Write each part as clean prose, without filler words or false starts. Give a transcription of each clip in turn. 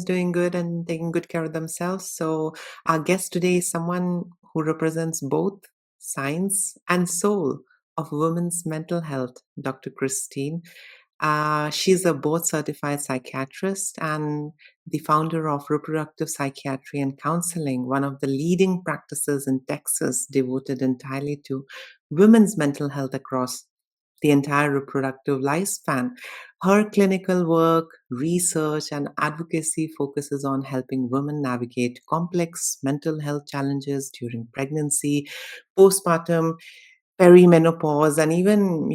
is doing good and taking good care of themselves. So, our guest today is someone who represents both science and soul of women's mental health, Dr. Christine. She's a board certified psychiatrist and the founder of Reproductive Psychiatry and Counseling, one of the leading practices in Texas devoted entirely to women's mental health across the entire reproductive lifespan. Her clinical work, research, and advocacy focuses on helping women navigate complex mental health challenges during pregnancy, postpartum, perimenopause, and even,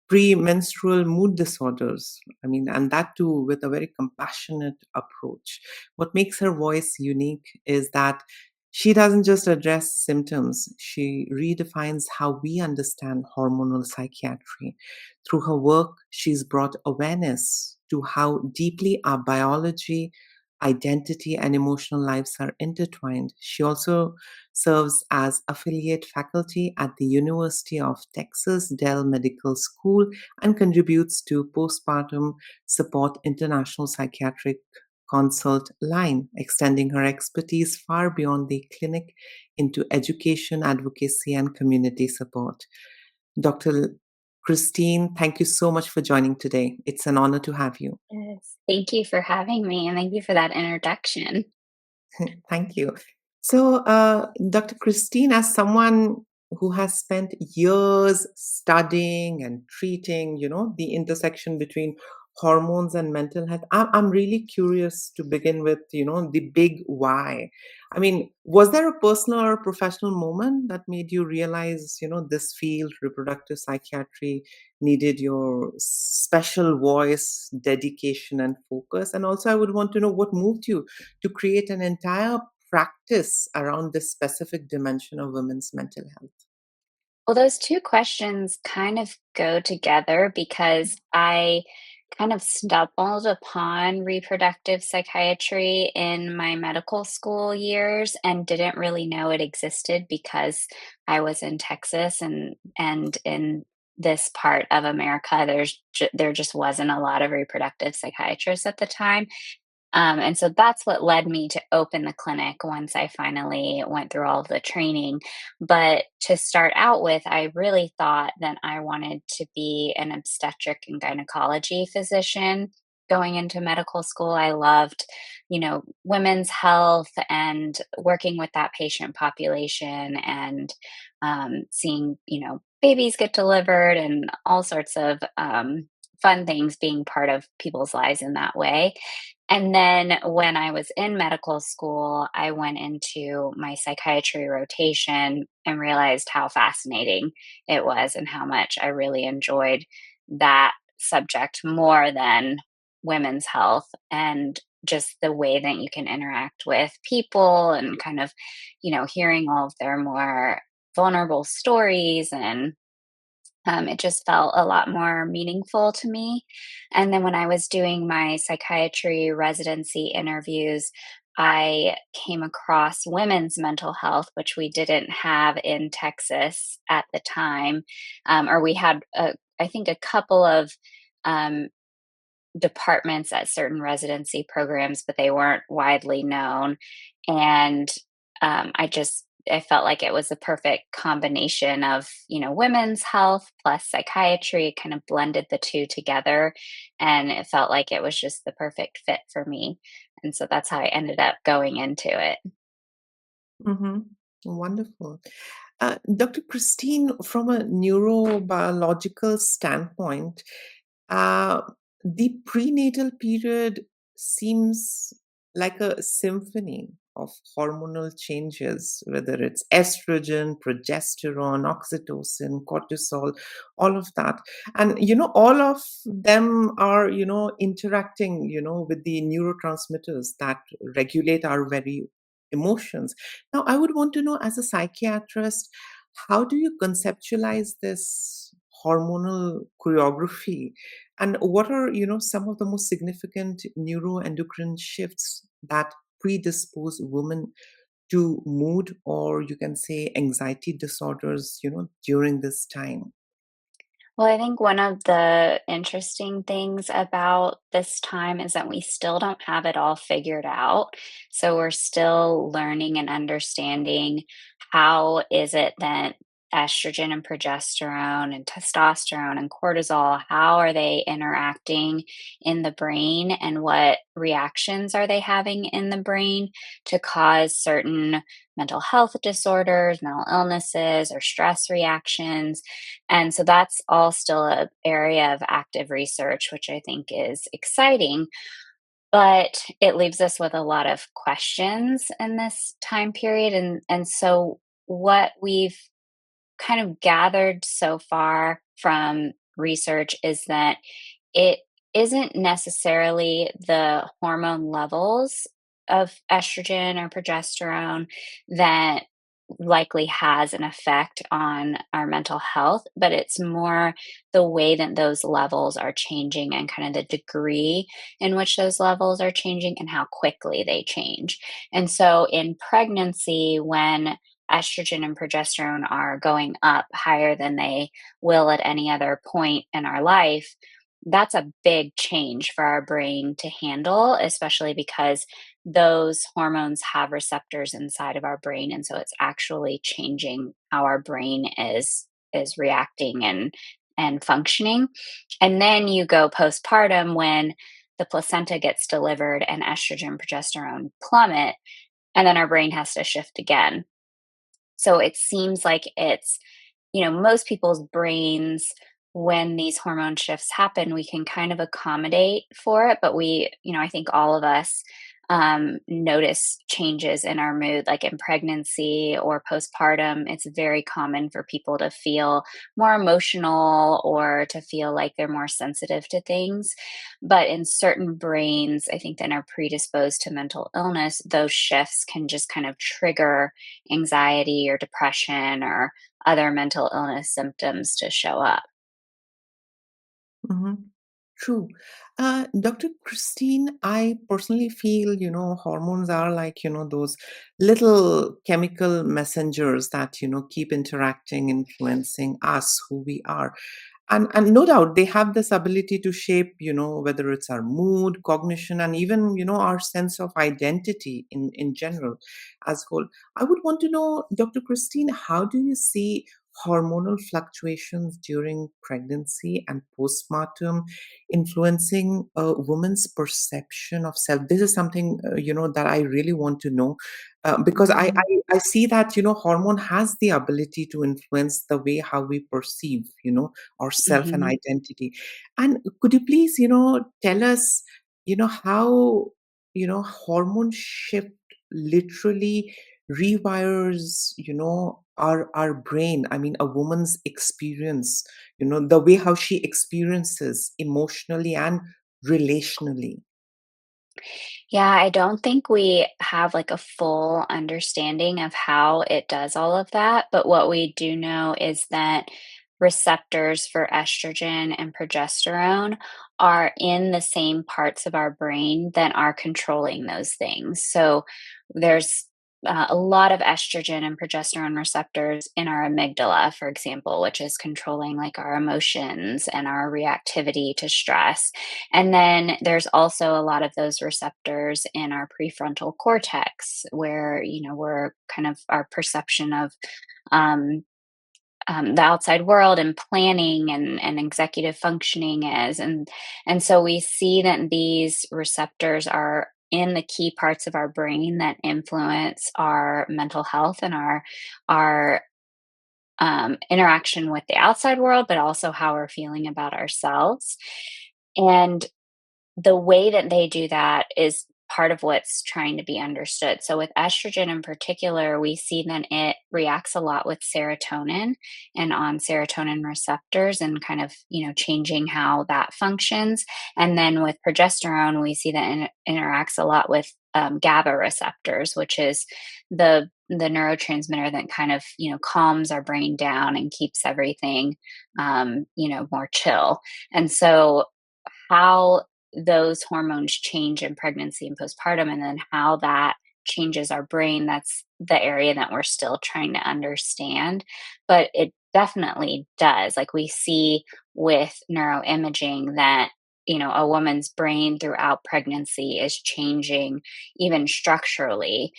premenstrual mood disorders. I mean, and that too with a very compassionate approach. What makes her voice unique is that she doesn't just address symptoms, she redefines how we understand hormonal psychiatry. Through her work, she's brought awareness to how deeply our biology, identity, and emotional lives are intertwined. She also serves as affiliate faculty at the University of Texas Dell Medical School and contributes to Postpartum Support International Psychiatric Consult line, extending her expertise far beyond the clinic into education, advocacy, and community support. Dr. Christine, thank you so much for joining today. It's an honor to have you. Yes. Thank you for having me, and thank you for that introduction. Thank you. So, Dr. Christine, as someone who has spent years studying and treating, the intersection between hormones and mental health, I'm really curious to begin with, the big why. I mean, was there a personal or professional moment that made you realize, this field, reproductive psychiatry, needed your special voice, dedication, and focus? And also, I would want to know what moved you to create an entire practice around this specific dimension of women's mental health? Well, those two questions kind of go together because I kind of stumbled upon reproductive psychiatry in my medical school years and didn't really know it existed because I was in Texas and in this part of America there just wasn't a lot of reproductive psychiatrists at the time. And so that's what led me to open the clinic once I finally went through all of the training. But to start out with, I really thought that I wanted to be an obstetric and gynecology physician going into medical school. I loved, women's health and working with that patient population and seeing, babies get delivered and all sorts of fun things being part of people's lives in that way. And then when I was in medical school, I went into my psychiatry rotation and realized how fascinating it was and how much I really enjoyed that subject more than women's health and just the way that you can interact with people and kind of, hearing all of their more vulnerable stories and it just felt a lot more meaningful to me. And then when I was doing my psychiatry residency interviews, I came across women's mental health, which we didn't have in Texas at the time. Or we had, I think, a couple of um, departments at certain residency programs, but they weren't widely known. And I felt like it was a perfect combination of, women's health plus psychiatry, kind of blended the two together. And it felt like it was just the perfect fit for me. And so that's how I ended up going into it. Hmm. Wonderful. Dr. Christine, from a neurobiological standpoint, uh, the prenatal period seems like a symphony of hormonal changes, whether it's estrogen, progesterone, oxytocin, cortisol, all of that. And, all of them are, interacting, with the neurotransmitters that regulate our very emotions. Now, I would want to know, as a psychiatrist, how do you conceptualize this hormonal choreography? And what are, some of the most significant neuroendocrine shifts that predispose women to mood, or you can say anxiety disorders, during this time? Well, I think one of the interesting things about this time is that we still don't have it all figured out. So we're still learning and understanding how is it that estrogen and progesterone and testosterone and cortisol, how are they interacting in the brain and what reactions are they having in the brain to cause certain mental health disorders, mental illnesses, or stress reactions. And so that's all still an area of active research, which I think is exciting, but it leaves us with a lot of questions in this time period. And so what we've kind of gathered so far from research is that it isn't necessarily the hormone levels of estrogen or progesterone that likely has an effect on our mental health, but it's more the way that those levels are changing and kind of the degree in which those levels are changing and how quickly they change. And so in pregnancy, when estrogen and progesterone are going up higher than they will at any other point in our life, that's a big change for our brain to handle, especially because those hormones have receptors inside of our brain. And so it's actually changing how our brain is reacting and functioning. And then you go postpartum when the placenta gets delivered and estrogen progesterone plummet, and then our brain has to shift again. So it seems like it's, most people's brains, when these hormone shifts happen, we can kind of accommodate for it. But I think all of us notice changes in our mood, like in pregnancy or postpartum. It's very common for people to feel more emotional or to feel like they're more sensitive to things. But in certain brains, I think that are predisposed to mental illness, those shifts can just kind of trigger anxiety or depression or other mental illness symptoms to show up. Mhm. True. Dr. Christine, I personally feel, hormones are like, those little chemical messengers that, keep interacting, influencing us, who we are. And no doubt they have this ability to shape, whether it's our mood, cognition, and even, our sense of identity in general as whole. I would want to know, Dr. Christine, how do you see hormonal fluctuations during pregnancy and postpartum influencing a woman's perception of self? This is something, that I really want to know because Mhm. I see that, hormone has the ability to influence the way how we perceive, or self and Mhm. identity. And could you please, tell us, how, hormone shift literally rewires, our brain. I mean, a woman's experience, the way how she experiences emotionally and relationally. Yeah, I don't think we have like a full understanding of how it does all of that. But what we do know is that receptors for estrogen and progesterone are in the same parts of our brain that are controlling those things. So there's a lot of estrogen and progesterone receptors in our amygdala, for example, which is controlling like our emotions and our reactivity to stress. And then there's also a lot of those receptors in our prefrontal cortex, where, we're kind of our perception of um, the outside world and planning and executive functioning is. And so we see that these receptors are in the key parts of our brain that influence our mental health and our interaction with the outside world, but also how we're feeling about ourselves. And the way that they do that is part of what's trying to be understood. So, with estrogen in particular, we see that it reacts a lot with serotonin and on serotonin receptors and kind of, changing how that functions. And then with progesterone, we see that it interacts a lot with GABA receptors, which is the neurotransmitter that kind of calms our brain down and keeps everything more chill. And so how those hormones change in pregnancy and postpartum, and then how that changes our brain, that's the area that we're still trying to understand, but it definitely does. Like we see with neuroimaging that, a woman's brain throughout pregnancy is changing even structurally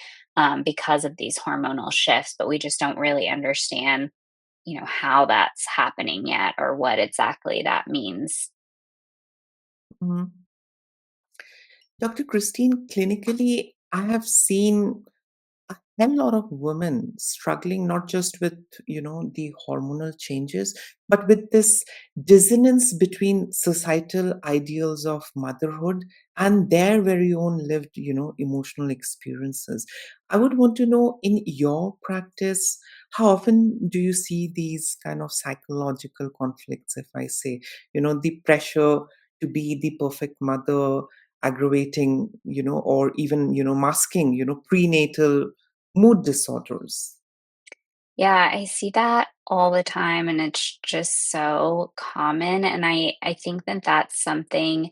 because of these hormonal shifts, but we just don't really understand, how that's happening yet or what exactly that means. Mhm. Dr. Christine, clinically, I have seen a hell lot of women struggling not just with the hormonal changes, but with this dissonance between societal ideals of motherhood and their very own lived emotional experiences. I would want to know, in your practice, how often do you see these kind of psychological conflicts, if I say, the pressure to be the perfect mother aggravating, or even, masking, prenatal mood disorders. Yeah, I see that all the time, and it's just so common. And I think that that's something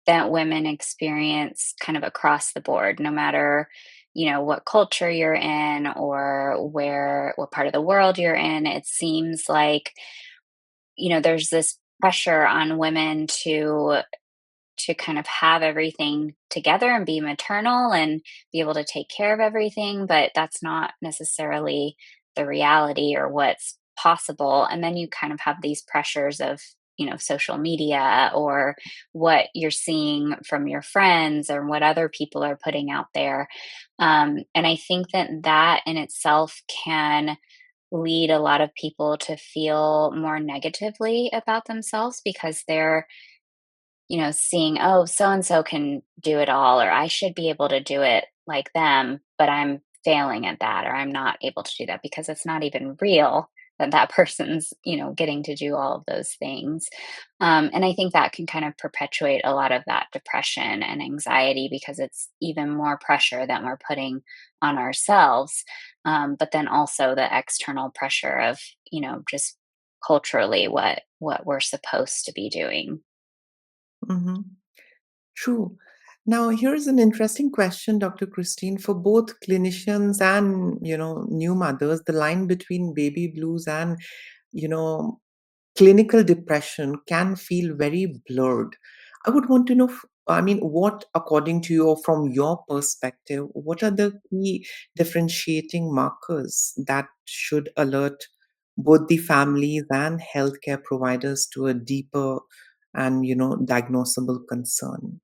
that women experience kind of across the board, no matter, what culture you're in or what part of the world you're in. It seems like, there's this pressure on women to kind of have everything together and be maternal and be able to take care of everything, but that's not necessarily the reality or what's possible. And then you kind of have these pressures of, social media or what you're seeing from your friends or what other people are putting out there. And I think that that in itself can lead a lot of people to feel more negatively about themselves because they're seeing, oh, so and so can do it all, or I should be able to do it like them, but I'm failing at that, or I'm not able to do that because it's not even real that that person's, getting to do all of those things. And I think that can kind of perpetuate a lot of that depression and anxiety because it's even more pressure that we're putting on ourselves. But then also the external pressure of, just culturally what we're supposed to be doing. Mhm. True. Now, here's an interesting question, Dr. Christine. For both clinicians and, new mothers, the line between baby blues and, you know, clinical depression can feel very blurred. I would want to know, I mean, what, according to you, or from your perspective, what are the key differentiating markers that should alert both the families and healthcare providers to a deeper and, diagnosable concern?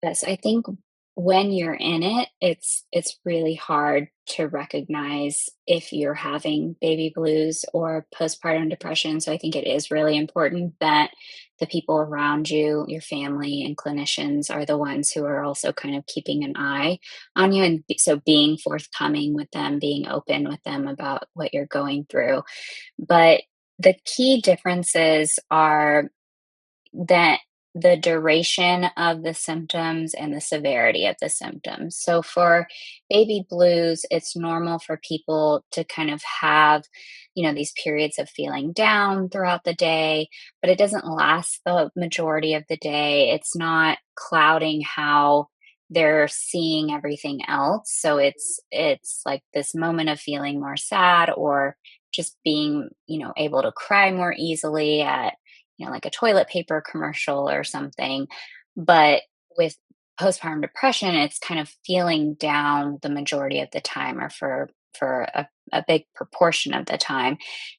Yes, I think when you're in it, it's really hard to recognize if you're having baby blues or postpartum depression. So I think it is really important that the people around you, your family and clinicians are the ones who are also kind of keeping an eye on you. And so being forthcoming with them, being open with them about what you're going through. But the key differences are that the duration of the symptoms and the severity of the symptoms. So for baby blues, it's normal for people to kind of have, these periods of feeling down throughout the day, but it doesn't last the majority of the day. It's not clouding how they're seeing everything else. So it's like this moment of feeling more sad or just being, able to cry more easily at like a toilet paper commercial or something. But with postpartum depression, it's kind of feeling down the majority of the time or for a big proportion of the time.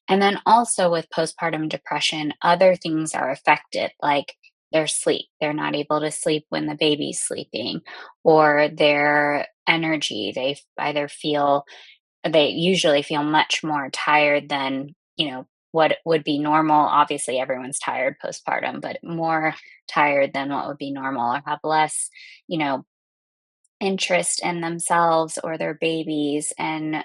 And then also with postpartum depression, other things are affected, like their sleep. They're not able to sleep when the baby's sleeping, or their energy. They usually feel much more tired than, what would be normal. Obviously, everyone's tired postpartum, but more tired than what would be normal or have less, you know, interest in themselves or their babies and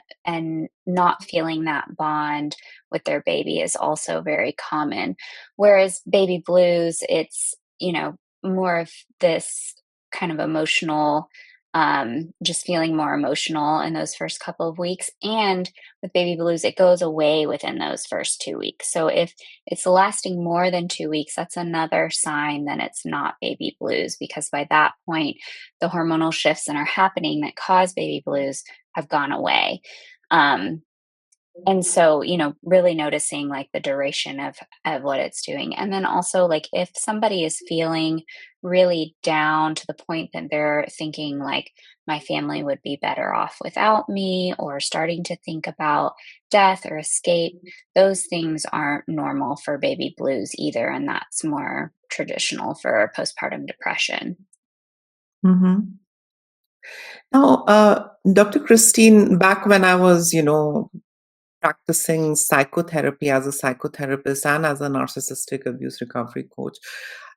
not feeling that bond with their baby is also very common. Whereas baby blues, it's, more of this kind of emotional, just feeling more emotional in those first couple of weeks. And with baby blues, it goes away within those first 2 weeks. So if it's lasting more than 2 weeks, that's another sign that it's not baby blues, because by that point the hormonal shifts that are happening that cause baby blues have gone away. Um, and so, really noticing like the duration of what it's doing. And then also like if somebody is feeling really down to the point that they're thinking like my family would be better off without me or starting to think about death or escape, those things aren't normal for baby blues either, and that's more traditional for postpartum depression. Mhm. Now, Dr. Christine, back when I was, practicing psychotherapy as a psychotherapist and as a narcissistic abuse recovery coach,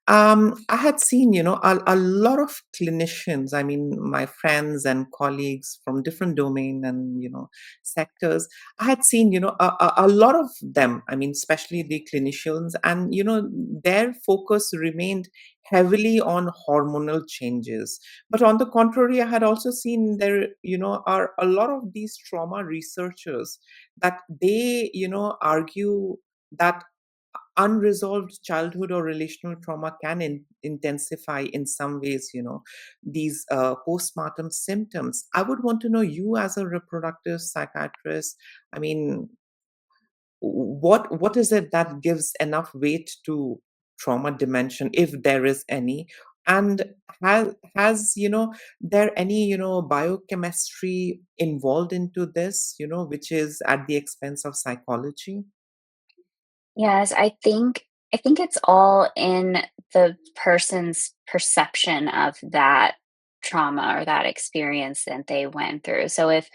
I had seen, a lot of clinicians, I mean, my friends and colleagues from different domain and, sectors. I had seen, a lot of them, I mean, especially the clinicians, and, their focus remained heavily on hormonal changes. But on the contrary, I had also seen there, are a lot of these trauma researchers that they, argue that unresolved childhood or relational trauma can intensify in some ways, these postpartum symptoms. I would want to know, you as a reproductive psychiatrist, I mean, what is it that gives enough weight to trauma dimension, if there is any? And has there any biochemistry involved into this, which is at the expense of psychology? Yes, I think it's all in the person's perception of that trauma or that experience that they went through. So if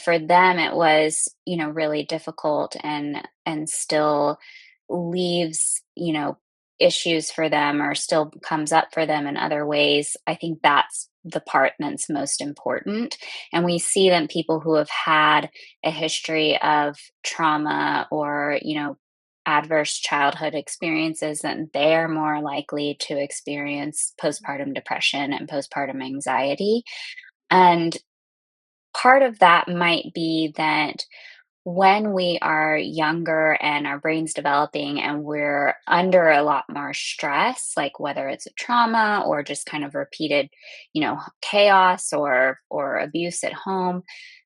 for them it was, really difficult and still leaves, issues for them or still comes up for them in other ways, I think that's the part that's most important. And we see that people who have had a history of trauma or, adverse childhood experiences, then they're more likely to experience postpartum depression and postpartum anxiety. And part of that might be that when we are younger and our brain's developing and we're under a lot more stress, like whether it's a trauma or just kind of repeated, chaos or abuse at home,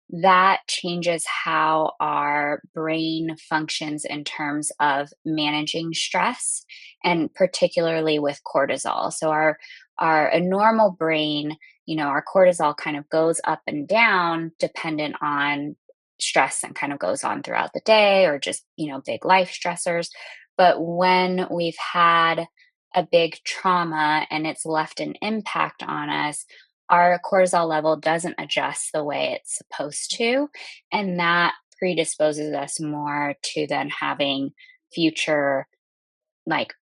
that changes how our brain functions in terms of managing stress, and particularly with cortisol. So our a normal brain, our cortisol kind of goes up and down dependent on stress and kind of goes on throughout the day or just, big life stressors. But when we've had a big trauma and it's left an impact on us, our cortisol level doesn't adjust the way it's supposed to. And that predisposes us more to then having future, like,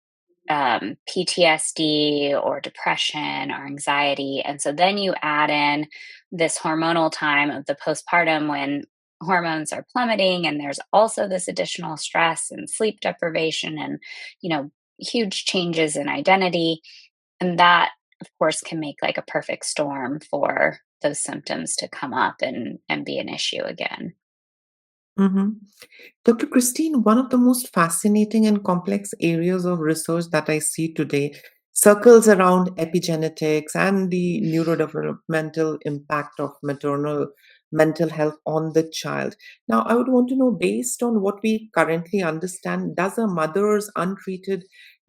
PTSD or depression or anxiety. And so then you add in this hormonal time of the postpartum when hormones are plummeting, and there's also this additional stress and sleep deprivation and, huge changes in identity. And that, of course, can make like a perfect storm for those symptoms to come up and be an issue again. Mhm. Dr. Christine, one of the most fascinating and complex areas of research that I see today circles around epigenetics and the neurodevelopmental impact of maternal mental health on the child. Now, I would want to know, based on what we currently understand, does a mother's untreated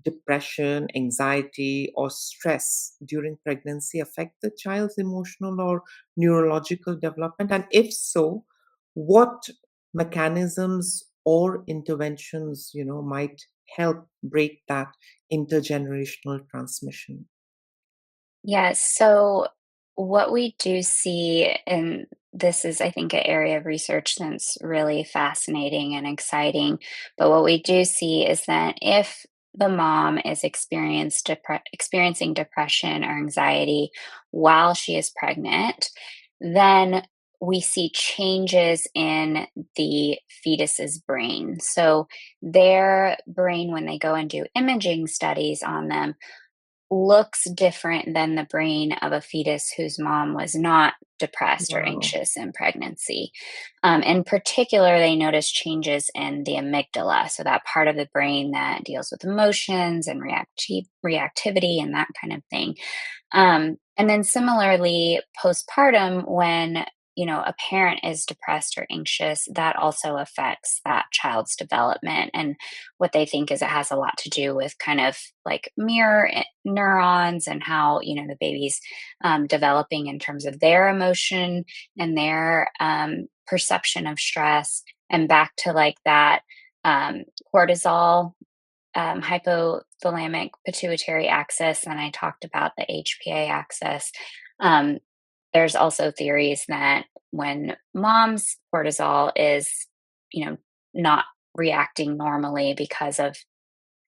depression, anxiety, or stress during pregnancy affect the child's emotional or neurological development? And if so, what mechanisms or interventions might help break that intergenerational transmission? Yes. So, what we do see, and this is, I think, an area of research that's really fascinating and exciting. But what we do see is that if the mom is experiencing depression or anxiety while she is pregnant, then we see changes in the fetus's brain. So, their brain, when they go and do imaging studies on them, looks different than the brain of a fetus whose mom was not depressed or Wow. anxious in pregnancy. In particular, they notice changes in the amygdala, so that part of the brain that deals with emotions and reactivity and that kind of thing. And then similarly, postpartum, when a parent is depressed or anxious, that also affects that child's development. And what they think is it has a lot to do with kind of like mirror neurons and how, the baby's developing in terms of their emotion and their perception of stress. And back to like that cortisol, hypothalamic pituitary axis, and I talked about the HPA axis. Um, there's also theories that when mom's cortisol is, you know, not reacting normally because of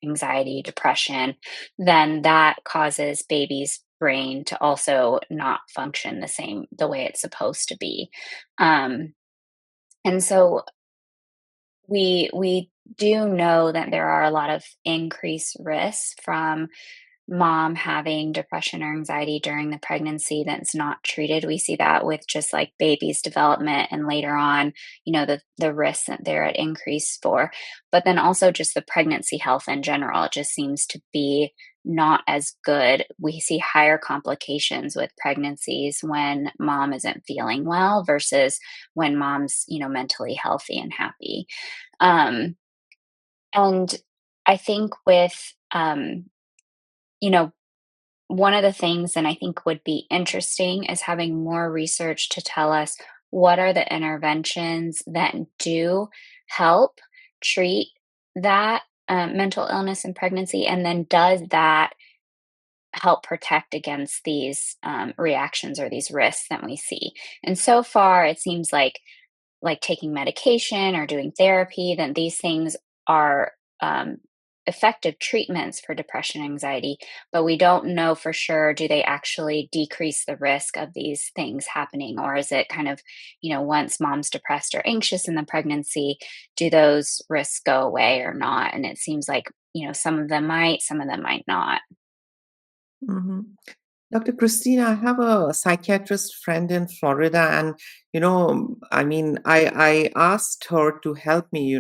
anxiety, depression, then that causes baby's brain to also not function the way it's supposed to be. Um, and so we do know that there are a lot of increased risks from mom having depression or anxiety during the pregnancy that's not treated. We see that with just like baby's development and later on, the risks that they're at increase for. But then also just the pregnancy health in general, it just seems to be not as good. We see higher complications with pregnancies when mom isn't feeling well versus when mom's, mentally healthy and happy. Um, and I think with you know, one of the things, and I think would be interesting, is having more research to tell us what are the interventions that do help treat that mental illness in pregnancy, and then does that help protect against these reactions or these risks that we see? And so far, it seems like taking medication or doing therapy, then these things are effective treatments for depression and anxiety, but we don't know for sure, do they actually decrease the risk of these things happening? Or is it kind of, once mom's depressed or anxious in the pregnancy, do those risks go away or not? And it seems like, some of them might, some of them might not. Mhm. Dr. Christina, I have a psychiatrist friend in Florida, and I mean, I asked her to help me,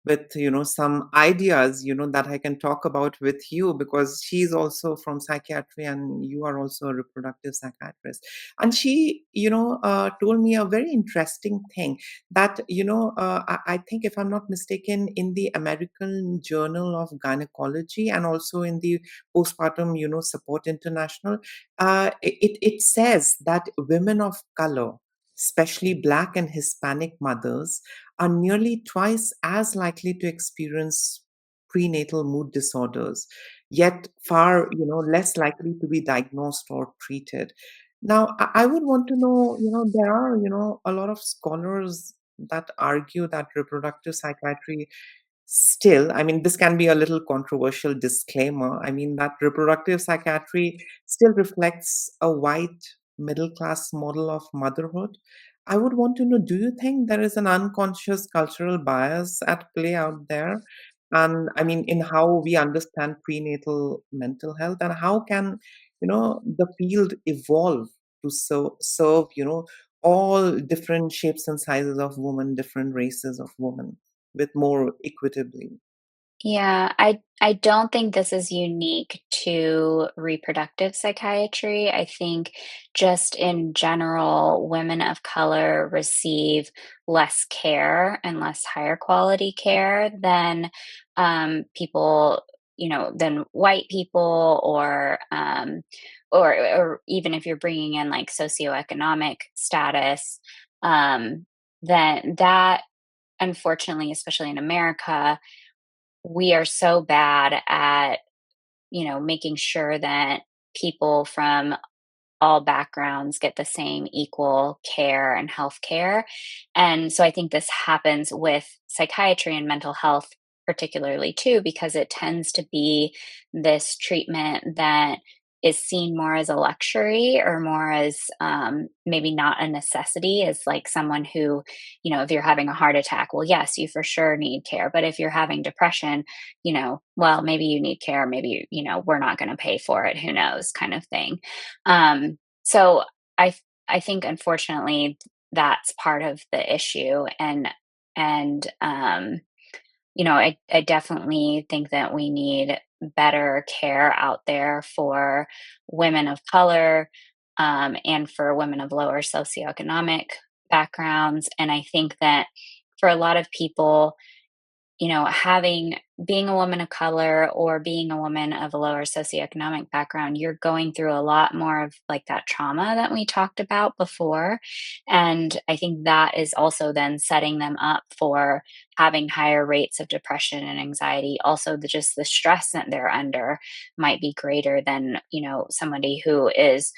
with some ideas, that I can talk about with you because she's also from psychiatry and you are also a reproductive psychiatrist. And she, told me a very interesting thing that I think, if I'm not mistaken, in the American Journal of Gynecology and also in the Postpartum, Support International, it says that women of color, especially Black and Hispanic mothers, are nearly twice as likely to experience prenatal mood disorders, yet far, less likely to be diagnosed or treated. Now, I would want to know, there are, a lot of scholars that argue that reproductive psychiatry still, I mean, this can be a little controversial disclaimer. I mean, that reproductive psychiatry still reflects a white middle class model of motherhood. I would want to know, do you think there is an unconscious cultural bias at play out there? And I mean, in how we understand prenatal mental health, and how can, the field evolve to serve, all different shapes and sizes of women, different races of women with more equitably. Yeah, I don't think this is unique to reproductive psychiatry. I think just in general, women of color receive less care and less higher quality care than people, than white people, or even if you're bringing in like socioeconomic status, um, then that, unfortunately, especially in America, we are so bad at, making sure that people from all backgrounds get the same equal care and health care. And so I think this happens with psychiatry and mental health particularly too, because it tends to be this treatment that is seen more as a luxury or more as maybe not a necessity, as like someone who, if you're having a heart attack, well, yes, you for sure need care. But if you're having depression, well, maybe you need care, maybe, we're not going to pay for it, who knows, kind of thing. So I think unfortunately that's part of the issue. And I definitely think that we need better care out there for women of color, and for women of lower socioeconomic backgrounds. And I think that for a lot of people, having being a woman of color or being a woman of a lower socioeconomic background, you're going through a lot more of like that trauma that we talked about before. And I think that is also then setting them up for having higher rates of depression and anxiety. Also, just the stress that they're under might be greater than, somebody who is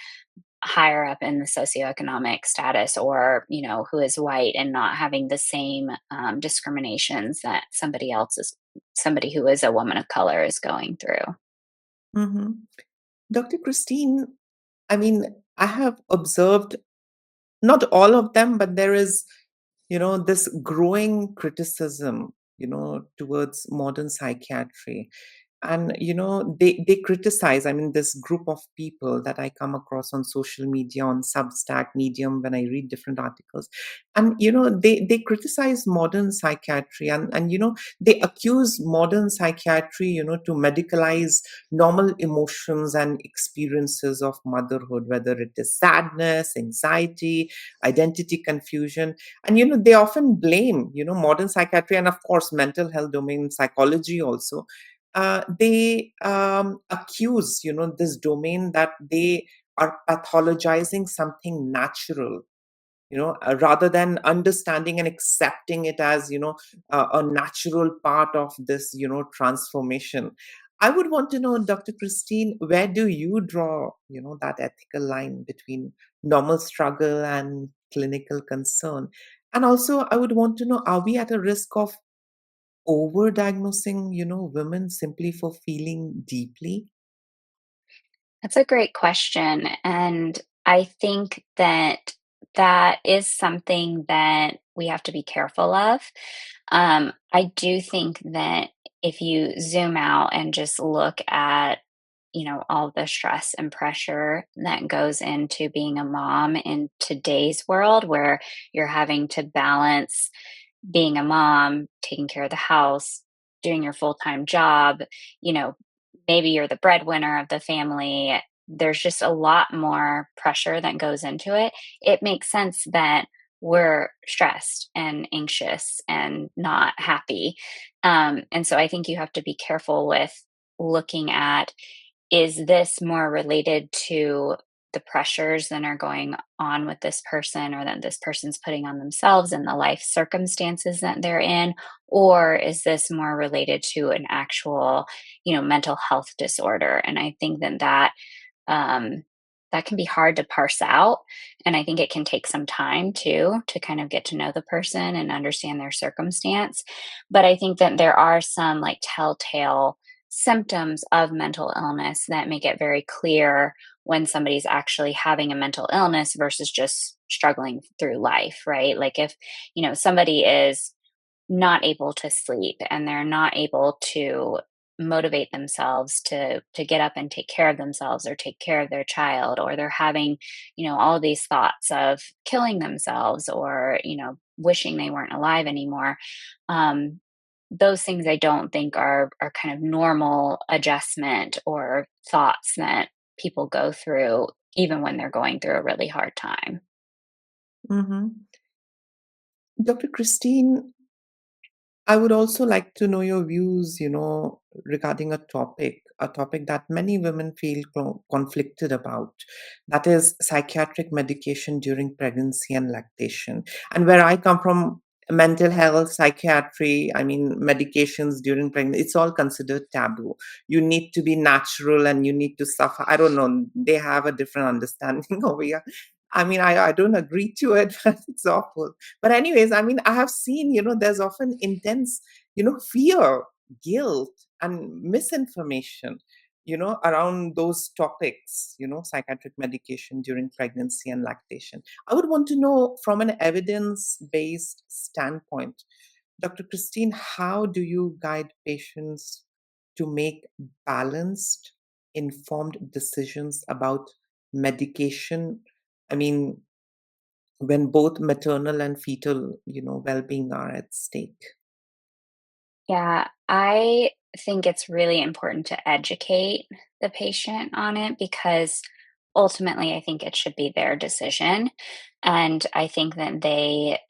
higher up in the socioeconomic status, or who is white and not having the same discriminations that somebody who is a woman of color is going through. Hmm. Dr. Christine, I mean, I have observed not all of them, but there is, this growing criticism, towards modern psychiatry. And they criticize, I mean, this group of people that I come across on social media, on Substack, Medium, when I read different articles. And they criticize modern psychiatry, and they accuse modern psychiatry, to medicalize normal emotions and experiences of motherhood, whether it is sadness, anxiety, identity confusion. And they often blame, modern psychiatry, and of course mental health domain, psychology also. They accuse, this domain, that they are pathologizing something natural, rather than understanding and accepting it as, a natural part of this, transformation. I would want to know, Dr. Christine, where do you draw, that ethical line between normal struggle and clinical concern? And also, I would want to know, are we at a risk of over-diagnosing, women simply for feeling deeply? That's a great question. And I think that that is something that we have to be careful of. I do think that if you zoom out and just look at, all the stress and pressure that goes into being a mom in today's world, where you're having to balance being a mom, taking care of the house, doing your full time job, you know, maybe you're the breadwinner of the family. There's just a lot more pressure that goes into it. It makes sense that we're stressed and anxious and not happy. And so I think you have to be careful with looking at, is this more related to the pressures that are going on with this person, or that this person's putting on themselves and the life circumstances that they're in? Or is this more related to an actual, mental health disorder? And I think um, that can be hard to parse out. And I think it can take some time too to kind of get to know the person and understand their circumstance. But I think that there are some like telltale symptoms of mental illness that make it very clear when somebody's actually having a mental illness versus just struggling through life, right? Like if, somebody is not able to sleep and they're not able to motivate themselves to get up and take care of themselves or take care of their child, or they're having all these thoughts of killing themselves, or wishing they weren't alive anymore. um those things I don't think are kind of normal adjustment or thoughts that people go through even when they're going through a really hard time. Hmm. Dr. Christine, I would also like to know your views, regarding a topic that many women feel conflicted about. That is psychiatric medication during pregnancy and lactation. And where I come from, mental health, psychiatry, I mean, medications during pregnancy, it's all considered taboo. You need to be natural and you need to suffer. I don't know. They have a different understanding over here. I mean, I don't agree to it, but it's awful. But anyways, I mean, I have seen, there's often intense, fear, guilt, and misinformation, around those topics, psychiatric medication during pregnancy and lactation. I would want to know, from an evidence-based standpoint, Dr. Christine, how do you guide patients to make balanced, informed decisions about medication? I mean, when both maternal and fetal, well-being are at stake. Yeah, I think it's really important to educate the patient on it, because ultimately, I think it should be their decision. And I think that they,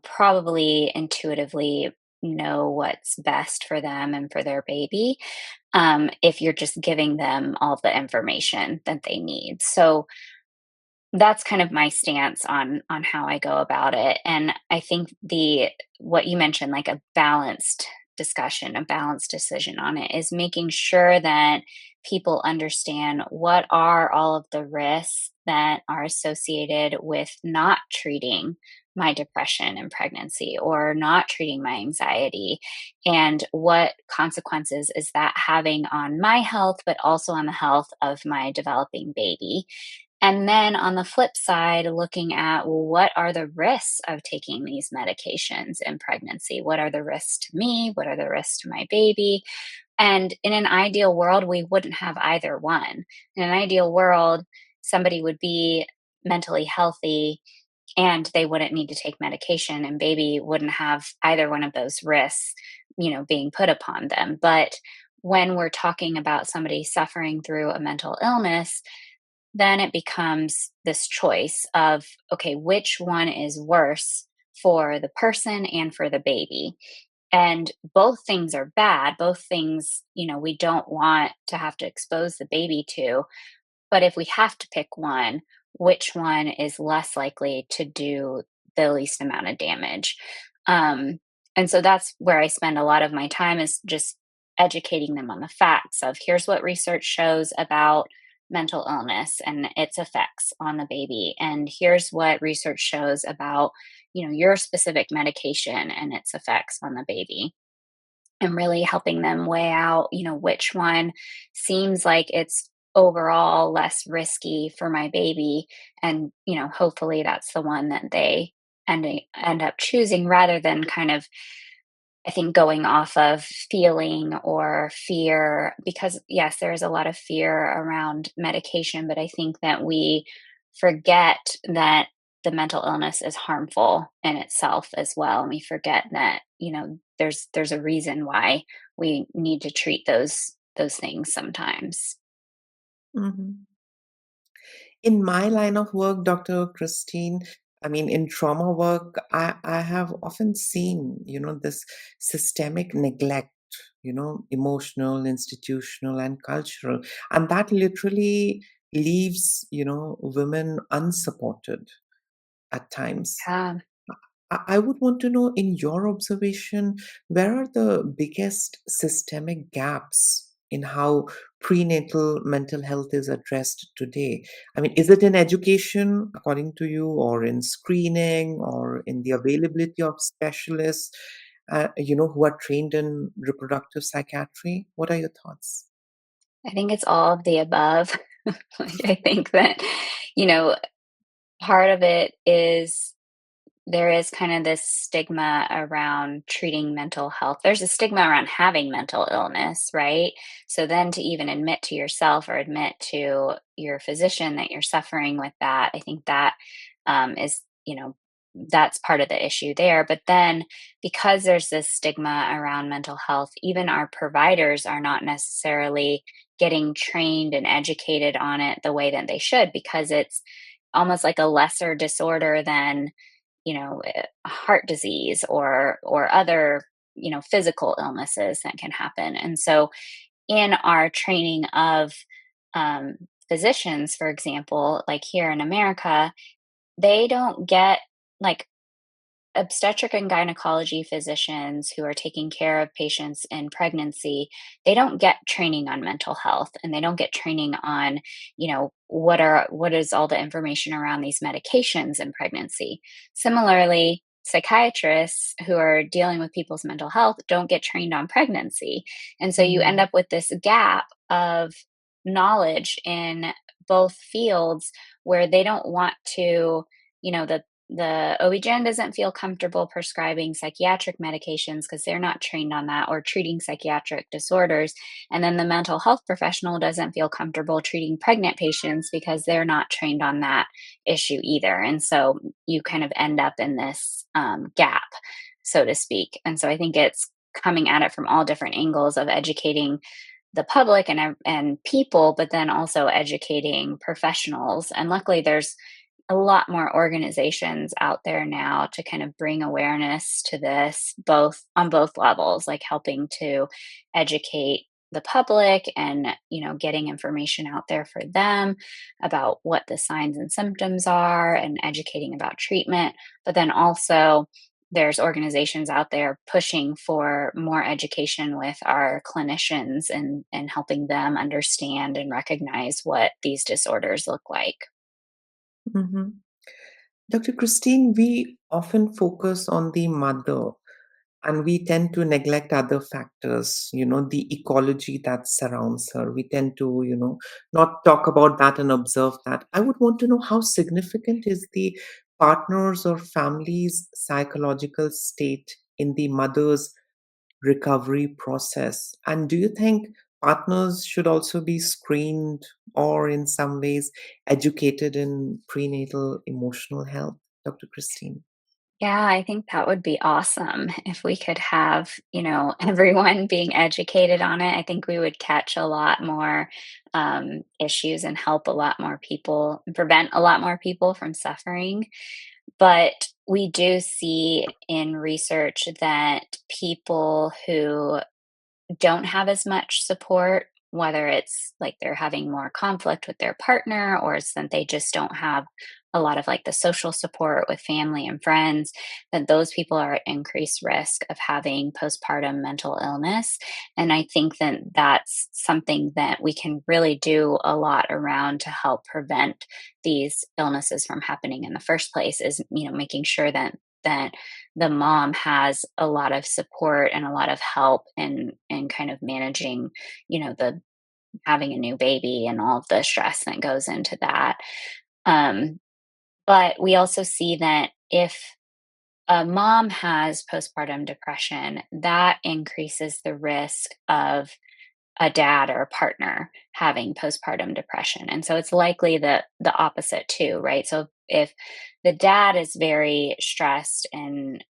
probably intuitively know what's best for them and for their baby, if you're just giving them all the information that they need. So that's kind of my stance on how I go about it. And I think the what you mentioned, like a balanced discussion, a balanced decision on it, is making sure that people understand what are all of the risks that are associated with not treating my depression in pregnancy or not treating my anxiety, and what consequences is that having on my health but also on the health of my developing baby. And then on the flip side, looking at, well, what are the risks of taking these medications in pregnancy? What are the risks to me? What are the risks to my baby? And in an ideal world, we wouldn't have either one. In an ideal world, somebody would be mentally healthy and they wouldn't need to take medication, and baby wouldn't have either one of those risks, being put upon them. But when we're talking about somebody suffering through a mental illness, then it becomes this choice of, okay, which one is worse for the person and for the baby? And both things are bad. Both things, we don't want to have to expose the baby to. But if we have to pick one, which one is less likely to do the least amount of damage? Um, and so that's where I spend a lot of my time, is just educating them on the facts of, here's what research shows about mental illness and its effects on the baby. And here's what research shows about, your specific medication and its effects on the baby. And really helping them weigh out, which one seems like it's overall less risky for my baby. And, hopefully that's the one that they end up choosing, rather than kind of, I think, going off of feeling or fear, because yes, there is a lot of fear around medication, but I think that we forget that the mental illness is harmful in itself as well. And we forget that, there's a reason why we need to treat those things sometimes. Mhm. In my line of work, Dr. Christine, I mean, in trauma work, I have often seen, this systemic neglect, emotional, institutional, and cultural. And that literally leaves, women unsupported at times. Yeah. I would want to know, in your observation, where are the biggest systemic gaps in how prenatal mental health is addressed today? I mean, is it in education, according to you, or in screening, or in the availability of specialists, who are trained in reproductive psychiatry? What are your thoughts? I think it's all of the above. Like, I think that, you know, part of it is there is kind of this stigma around treating mental health. There's a stigma around having mental illness, right? So then to even admit to yourself or admit to your physician that you're suffering with that, I think that is, that's part of the issue there. But then because there's this stigma around mental health, even our providers are not necessarily getting trained and educated on it the way that they should, because it's almost like a lesser disorder than, heart disease or other, physical illnesses that can happen. And so in our training of um, physicians, for example, like here in America, they don't get, like, obstetric and gynecology physicians who are taking care of patients in pregnancy, they don't get training on mental health, and they don't get training on, what is all the information around these medications in pregnancy. Similarly, psychiatrists who are dealing with people's mental health don't get trained on pregnancy. And so you end Mhm. up with this gap of knowledge in both fields, where they don't want to, the OB-GYN doesn't feel comfortable prescribing psychiatric medications because they're not trained on that, or treating psychiatric disorders. And then the mental health professional doesn't feel comfortable treating pregnant patients because they're not trained on that issue either. And so you kind of end up in this gap, so to speak. And so I think it's coming at it from all different angles of educating the public and people, but then also educating professionals. And luckily, there's a lot more organizations out there now to kind of bring awareness to this, both on both levels, like helping to educate the public and getting information out there for them about what the signs and symptoms are and educating about treatment, but then also there's organizations out there pushing for more education with our clinicians and helping them understand and recognize what these disorders look like. Mhm. Dr. Christine, we often focus on the mother and we tend to neglect other factors, the ecology that surrounds her. We tend to, not talk about that and observe that. I would want to know how significant is the partner's or family's psychological state in the mother's recovery process? And do you think partners should also be screened or, in some ways, educated in prenatal emotional health, Dr. Christine? Yeah, I think that would be awesome if we could have, everyone being educated on it. I think we would catch a lot more issues and help a lot more people, prevent a lot more people from suffering. But we do see in research that people who don't have as much support, whether it's like they're having more conflict with their partner or it's that they just don't have a lot of like the social support with family and friends, that those people are at increased risk of having postpartum mental illness. And I think that that's something that we can really do a lot around to help prevent these illnesses from happening in the first place is, making sure that the mom has a lot of support and a lot of help in kind of managing, the having a new baby and all of the stress that goes into that. Um, but we also see that if a mom has postpartum depression, that increases the risk of a dad or a partner having postpartum depression. And so it's likely the opposite too, right? So if the dad is very stressed and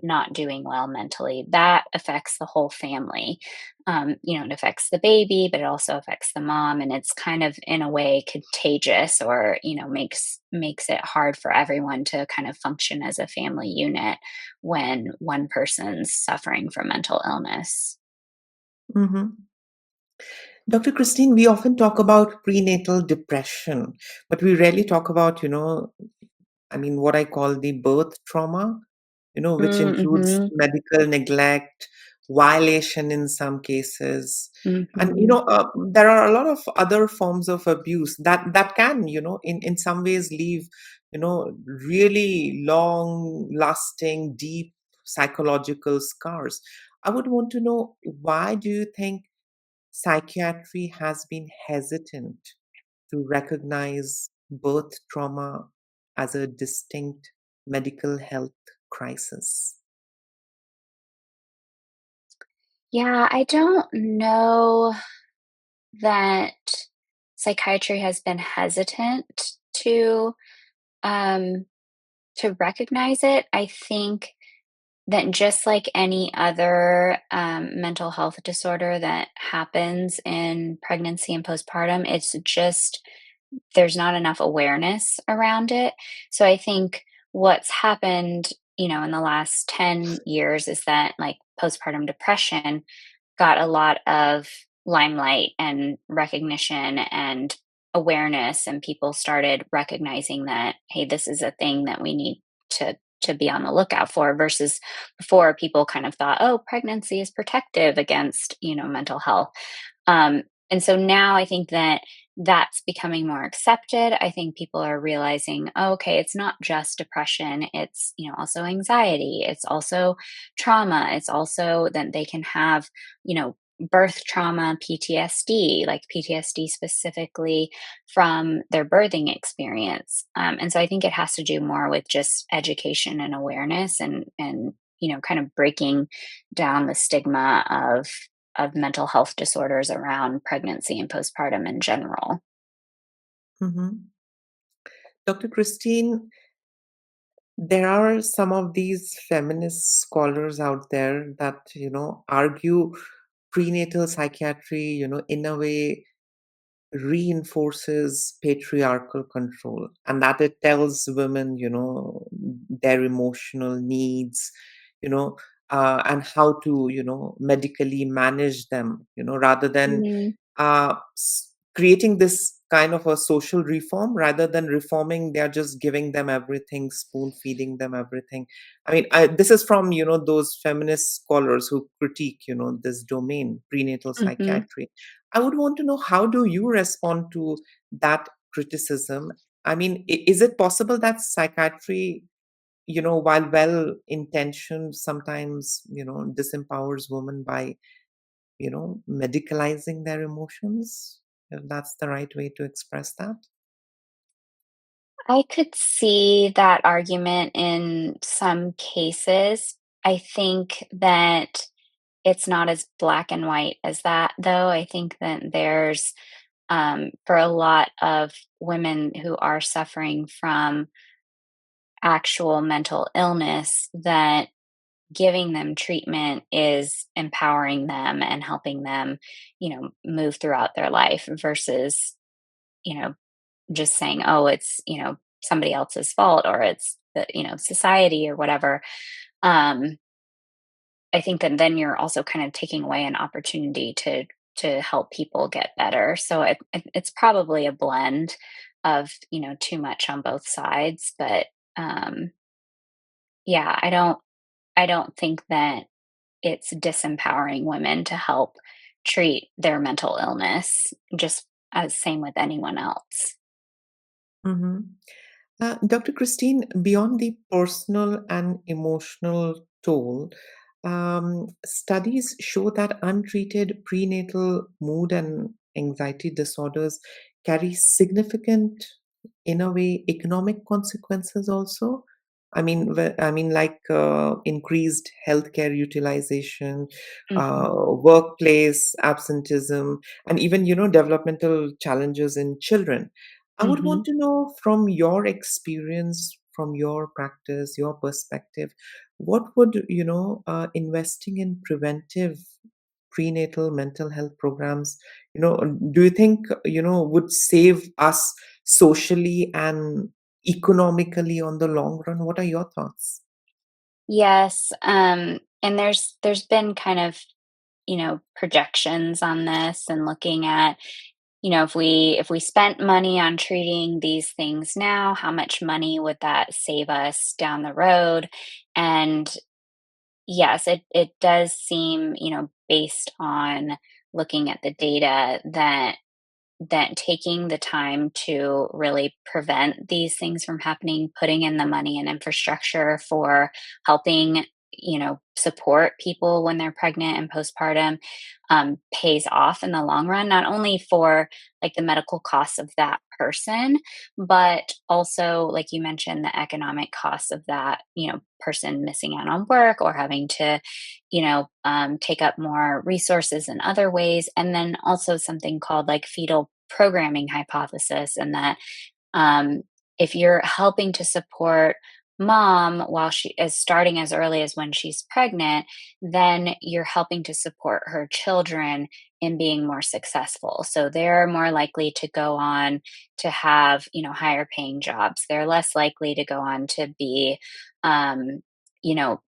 not doing well mentally, that affects the whole family. It affects the baby, but it also affects the mom, and it's kind of in a way contagious, or makes it hard for everyone to kind of function as a family unit when one person's suffering from mental illness. Mhm. Dr. Christine, we often talk about prenatal depression, but we rarely talk about, what I call the birth trauma, which includes Mm-hmm. medical neglect, violation in some cases. And, Mhm. there are a lot of other forms of abuse that can, in some ways leave, really long lasting, deep psychological scars. I would want to know, why do you think psychiatry has been hesitant to recognize birth trauma as a distinct medical health crisis? Yeah, I don't know that psychiatry has been hesitant um, to recognize it. I think that just like any other mental health disorder that happens in pregnancy and postpartum, it's just there's not enough awareness around it. So I think what's happened, in the last 10 years is that like postpartum depression got a lot of limelight and recognition and awareness, and people started recognizing that, hey, this is a thing that we need to be on the lookout for, versus before people kind of thought, oh, pregnancy is protective against mental health. And so now I think that that's becoming more accepted. I think people are realizing, oh, okay, it's not just depression. It's, also anxiety. It's also trauma. It's also that they can have, birth trauma, PTSD, like PTSD specifically from their birthing experience. And so I think it has to do more with just education and awareness and, kind of breaking down the stigma of mental health disorders around pregnancy and postpartum in general. Mhm. Dr. Christine, there are some of these feminist scholars out there that, argue prenatal psychiatry, in a way reinforces patriarchal control, and that it tells women, their emotional needs, you know, and how to, medically manage them, rather than Mhm. creating this kind of a social reform. Rather than reforming, they are just giving them everything, spoon feeding them everything. I mean, this is from, those feminist scholars who critique, this domain, prenatal Mhm. psychiatry. I would want to know, how do you respond to that criticism? I mean, is it possible that psychiatry, while well intentioned, sometimes, disempowers women by, medicalizing their emotions, if that's the right way to express that? I could see that argument in some cases. I think that it's not as black and white as that, though. I think that there's, for a lot of women who are suffering from actual mental illness, that giving them treatment is empowering them and helping them, move throughout their life versus, you know, just saying, oh, it's, somebody else's fault or it's the, society or whatever. Um, I think that then you're also kind of taking away an opportunity to help people get better. So it's probably a blend of, too much on both sides, but um yeah, I don't think that it's disempowering women to help treat their mental illness, just as same with anyone else. Mhm. Dr. Christine, beyond the personal and emotional toll, studies show that untreated prenatal mood and anxiety disorders carry significant, in a way, economic consequences also. Like increased healthcare utilization, Mhm. workplace absenteeism, and even, developmental challenges in children. I would Mhm. want to know, from your experience, from your practice, your perspective, what would, investing in preventive prenatal mental health programs, do you think, would save us socially and economically on the long run? What are your thoughts? Yes, and there's been kind of, projections on this and looking at, if we spent money on treating these things now, how much money would that save us down the road? And yes, it does seem, based on looking at the data that taking the time to really prevent these things from happening, putting in the money and infrastructure for helping, support people when they're pregnant and postpartum, pays off in the long run, not only for like the medical costs of that person, but also, like you mentioned, the economic costs of that, person missing out on work or having to, take up more resources in other ways. And then also something called like fetal programming hypothesis, and that um, if you're helping to support mom while she is starting as early as when she's pregnant, then you're helping to support her children in being more successful. So they're more likely to go on to have, higher paying jobs. They're less likely to go on to be, um, you know,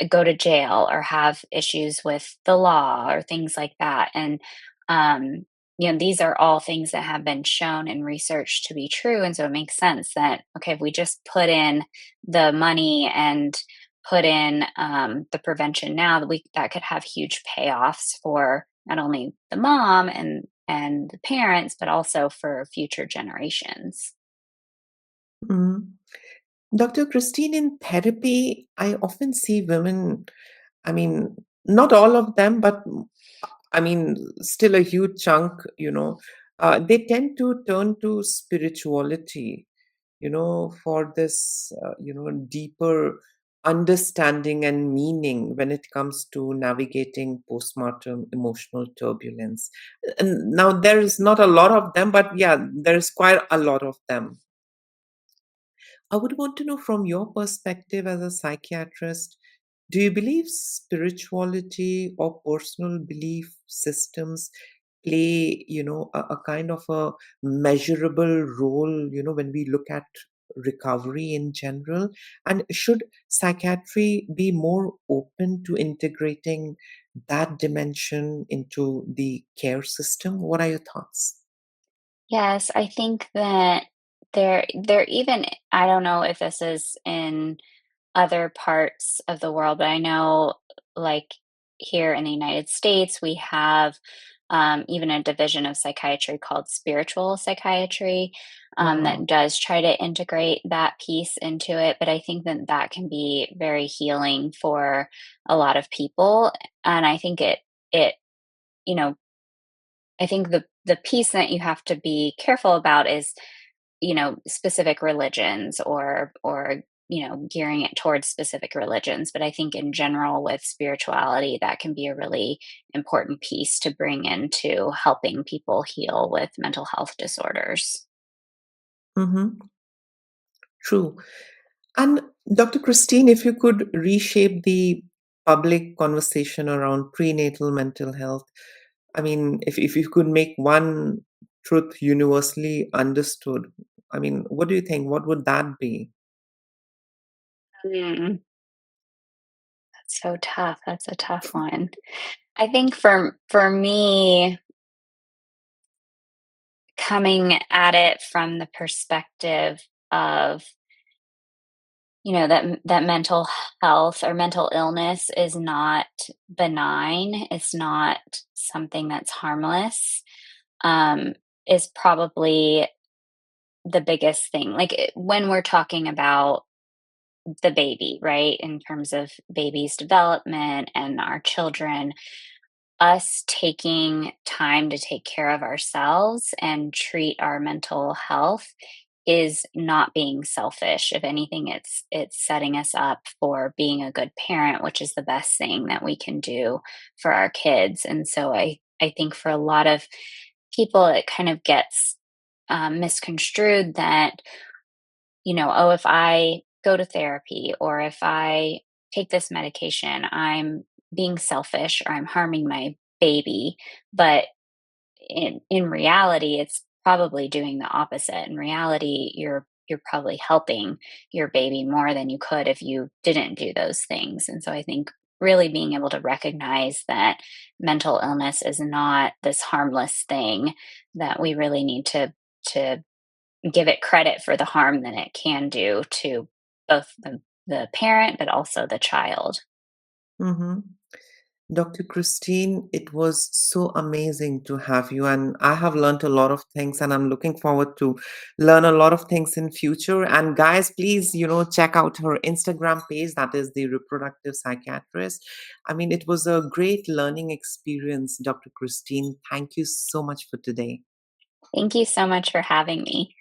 go to jail or have issues with the law or things like that. And um, these are all things that have been shown in research to be true. And so it makes sense that, okay, if we just put in the money and put in the prevention now, that could have huge payoffs for not only the mom and the parents, but also for future generations. Mhm. Dr. Christine, in therapy, I often see women, I mean, not all of them, but I mean, still a huge chunk, they tend to turn to spirituality, for this, deeper understanding and meaning when it comes to navigating postpartum emotional turbulence. And now there is not a lot of them, but yeah, there is quite a lot of them. I would want to know, from your perspective as a psychiatrist, Do you believe spirituality or personal belief systems play, a kind of a measurable role, when we look at recovery in general? And should psychiatry be more open to integrating that dimension into the care system? What are your thoughts? Yes, I think that there even I don't know if this is in other parts of the world, but I know, like, here in the United States, we have, even a division of psychiatry called spiritual psychiatry, that Wow. does try to integrate that piece into it, but I think that that can be very healing for a lot of people, and I think it you know, I think the piece that you have to be careful about is, specific religions or gearing it towards specific religions. But I think in general with spirituality, that can be a really important piece to bring into helping people heal with mental health disorders. Mm-hmm. True. And Dr. Christine, if you could reshape the public conversation around prenatal mental health, I mean, if you could make one truth universally understood, I mean, what do you think? What would that be? Mm, that's so tough. That's a tough one. I think for me, coming at it from the perspective of that mental health or mental illness is not benign, it's not something that's harmless, um, is probably the biggest thing. Like, when we're talking about the baby, right? In terms of baby's development and our children, us taking time to take care of ourselves and treat our mental health is not being selfish. If anything, it's setting us up for being a good parent, which is the best thing that we can do for our kids. And so I think for a lot of people, it kind of gets misconstrued that, oh, if I go to therapy or if I take this medication, I'm being selfish or I'm harming my baby. But in reality, it's probably doing the opposite. In reality, you're probably helping your baby more than you could if you didn't do those things. And so I think really being able to recognize that mental illness is not this harmless thing, that we really need to give it credit for the harm that it can do to both the parent but also the child. Mm-hmm. Dr. Christine, it was so amazing to have you, and I have learned a lot of things, and I'm looking forward to learn a lot of things in future. And guys, please, check out her Instagram page. That is the Reproductive Psychiatrist. I mean, it was a great learning experience, Dr. Christine. Thank you so much for today. Thank you so much for having me.